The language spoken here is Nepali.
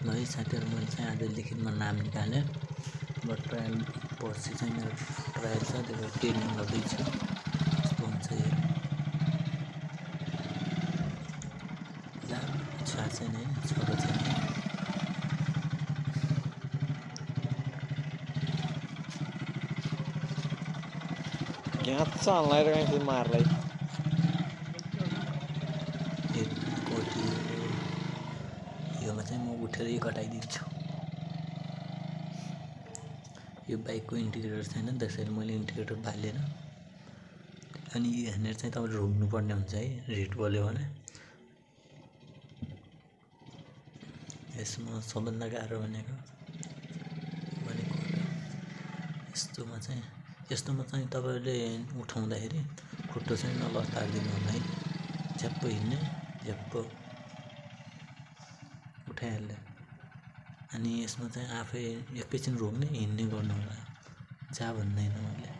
ल है साथीहरू, मैले चाहिँ आज लिखितमा नाम निकालेँ। अब ट्रायल पर्सि चाहिँ मेरो ट्रायल छ, त्यही भएर ट्रेनिङ गर्दैछु। कस्तो हुन्छ यो थाहा छैन है, छोरो छैन। Ghiaccia online kayong si Marley. योमा चाहिँ म उठेर कटाइदिन्छु। यो बाइकको इन्डिकेटर छैन, त्यसैले मैले इन्डिकेटर बालेन। अनि यहाँनिर चाहिँ तपाईँले रोक्नुपर्ने हुन्छ है, रेड बल्यो भने। यसमा सबभन्दा गाह्रो भनेको यस्तोमा चाहिँ तपाईँले उठाउँदाखेरि खुट्टो चाहिँ नलतारिदिनु होला है। झ्याप्प हिँड्ने, झ्याप्प उठाइहाल्ने। अनि यसमा चाहिँ आफै एकैछिन रोक्ने, हिँड्ने गर्नु होला। जा भन्दैन मैले।